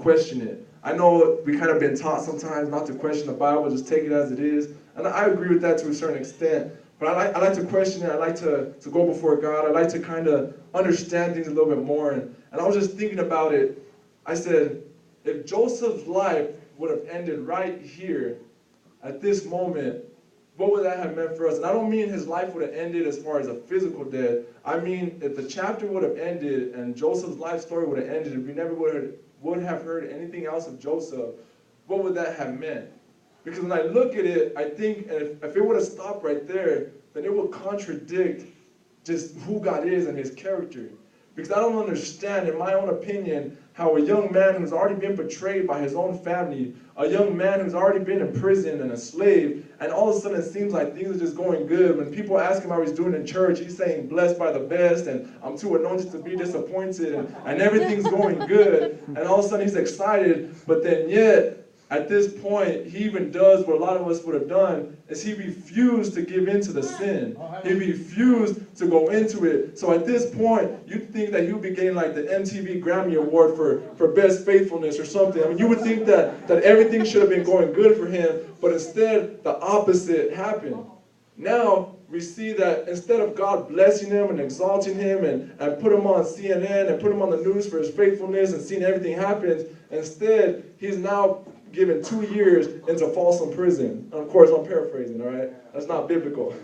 question it. I know we kind of been taught sometimes not to question the Bible, just take it as it is. And I agree with that to a certain extent. But I like to question it. I like to go before God. I like to kind of understand things a little bit more. And I was just thinking about it. I said, if Joseph's life would have ended right here at this moment, what would that have meant for us? And I don't mean his life would have ended as far as a physical death. I mean, if the chapter would have ended and Joseph's life story would have ended, if we never would have heard anything else of Joseph, what would that have meant? Because when I look at it, I think if it would have stopped right there, then it would contradict just who God is and his character. Because I don't understand, in my own opinion, how a young man who's already been betrayed by his own family, a young man who's already been in prison and a slave, and all of a sudden it seems like things are just going good. When people ask him how he's doing in church, he's saying, blessed by the best, and I'm too anointed to be disappointed, and everything's going good. And all of a sudden he's excited, but then yet, at this point, he even does what a lot of us would have done, is he refused to give in to the sin. He refused to go into it. So at this point, you'd think that he would be getting like the MTV Grammy Award for best faithfulness or something. I mean, you would think that everything should have been going good for him, but instead, the opposite happened. Now, we see that instead of God blessing him and exalting him and put him on CNN and put him on the news for his faithfulness and seeing everything happen, instead, he's now given 2 years into Folsom Prison. And of course, I'm paraphrasing, all right? That's not biblical.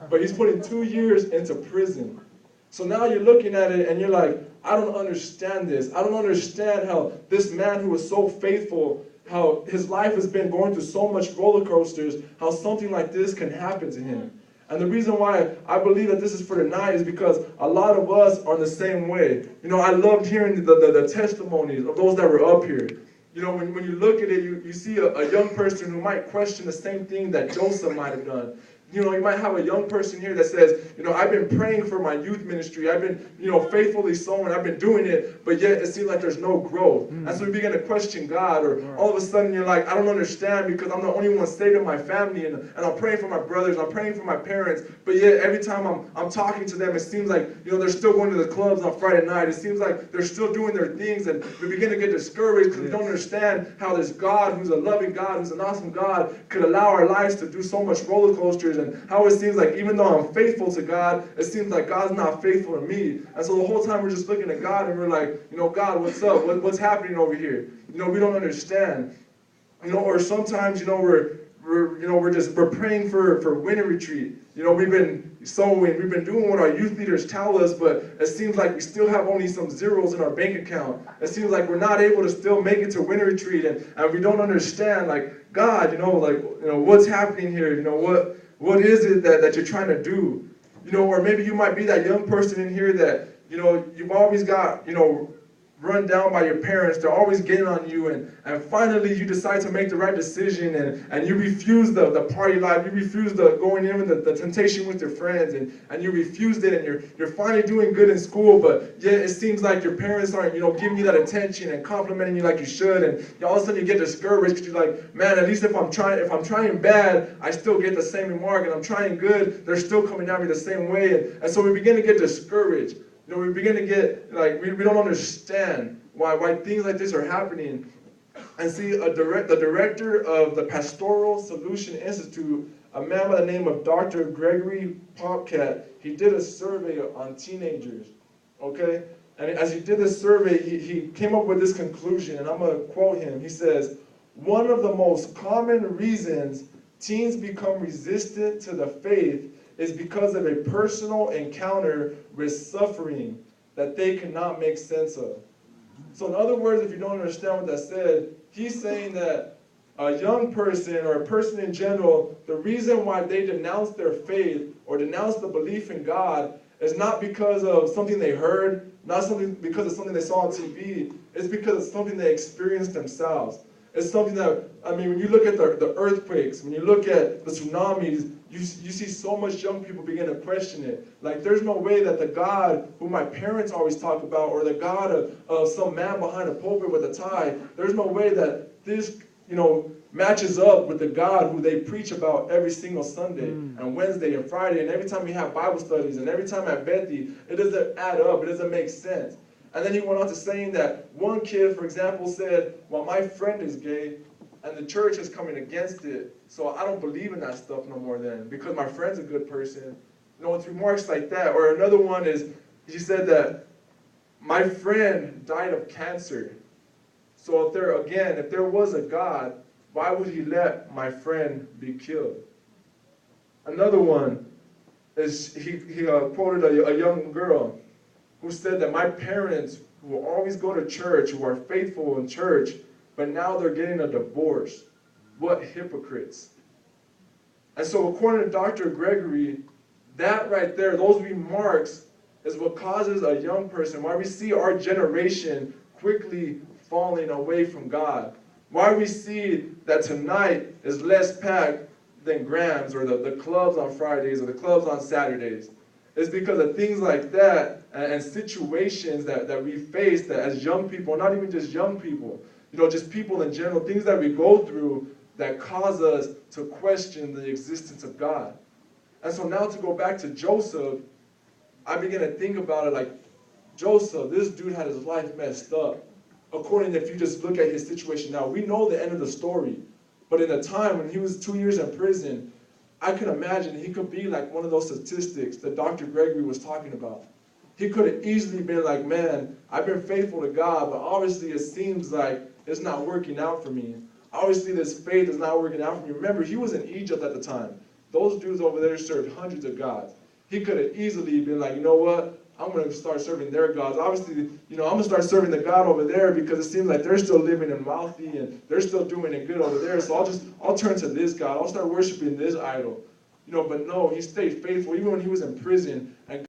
But he's putting 2 years into prison. So now you're looking at it and you're like, I don't understand this. I don't understand how this man who was so faithful, how his life has been going through so much roller coasters, how something like this can happen to him. And the reason why I believe that this is for tonight is because a lot of us are the same way. You know, I loved hearing the testimonies of those that were up here. You know, when you look at it, you see a young person who might question the same thing that Joseph might have done. You know, you might have a young person here that says, you know, I've been praying for my youth ministry. I've been, you know, faithfully sowing. I've been doing it, but yet it seems like there's no growth. And so you begin to question God, or all of a sudden you're like, I don't understand because I'm the only one saved in my family, and I'm praying for my brothers, I'm praying for my parents, but yet every time I'm talking to them, it seems like, you know, they're still going to the clubs on Friday night. It seems like they're still doing their things, and we begin to get discouraged because we don't understand how this God, who's a loving God, who's an awesome God, could allow our lives to do so much roller coasters, and how it seems like even though I'm faithful to God, it seems like God's not faithful to me. And so the whole time we're just looking at God and we're like, you know, God, what's up? What's happening over here? You know, we don't understand. You know, or sometimes, you know, we're praying for winter retreat. You know, we've been sowing, we've been doing what our youth leaders tell us, but it seems like we still have only some zeros in our bank account. It seems like we're not able to still make it to winter retreat, and we don't understand, like, God, you know, like, you know, what's happening here? You know, what is it that you're trying to do? You know, or maybe you might be that young person in here that, you know, you've always got, you know, run down by your parents. They're always getting on you, and finally you decide to make the right decision, and you refuse the party life. You refuse the going in with the temptation with your friends, and you refused it, and you're finally doing good in school, but yet it seems like your parents aren't, you know, giving you that attention and complimenting you like you should, and all of a sudden you get discouraged because you're like, man, at least if I'm trying bad, I still get the same remark, and I'm trying good, they're still coming at me the same way, and so we begin to get discouraged. You know, we begin to get, like, we don't understand why things like this are happening. And see, the director of the Pastoral Solution Institute, a man by the name of Dr. Gregory Popcat, he did a survey on teenagers, okay? And as he did this survey, he came up with this conclusion, and I'm going to quote him. He says, one of the most common reasons teens become resistant to the faith is because of a personal encounter with suffering that they cannot make sense of. So in other words, if you don't understand what that said, he's saying that a young person or a person in general, the reason why they denounce their faith or denounce the belief in God is not because of something they heard, not because of something they saw on TV, it's because it's something they experienced themselves. It's something that, I mean, when you look at the earthquakes, when you look at the tsunamis, you see so much young people begin to question it. Like, there's no way that the God who my parents always talk about, or the God of some man behind a pulpit with a tie, there's no way that this, you know, matches up with the God who they preach about every single Sunday and Wednesday and Friday, and every time we have Bible studies, and every time at Bethy, it doesn't add up, it doesn't make sense. And then he went on to saying that one kid, for example, said, well, my friend is gay, and the church is coming against it, so I don't believe in that stuff no more then, because my friend's a good person. You know, it's remarks like that. Or another one is, he said that, my friend died of cancer. So if there was a God, why would he let my friend be killed? Another one is, he quoted a young girl who said that my parents who always go to church, who are faithful in church, but now they're getting a divorce. What hypocrites. And so according to Dr. Gregory, that right there, those remarks is what causes a young person, why we see our generation quickly falling away from God. Why we see that tonight is less packed than Grams or the clubs on Fridays or the clubs on Saturdays. It's because of things like that and situations that we face that as young people, not even just young people, you know, just people in general, things that we go through that cause us to question the existence of God. And so now to go back to Joseph, I begin to think about it like, Joseph, this dude had his life messed up. According to, if you just look at his situation now, we know the end of the story. But in the time when he was 2 years in prison, I can imagine he could be like one of those statistics that Dr. Gregory was talking about. He could have easily been like, man, I've been faithful to God, but obviously it seems like it's not working out for me. Obviously this faith is not working out for me. Remember, he was in Egypt at the time. Those dudes over there served hundreds of gods. He could have easily been like, you know what? I'm going to start serving their gods. Obviously, you know, I'm going to start serving the God over there because it seems like they're still living in wealthy and they're still doing it good over there. So I'll turn to this God. I'll start worshiping this idol. You know, but no, he stayed faithful even when he was in prison. And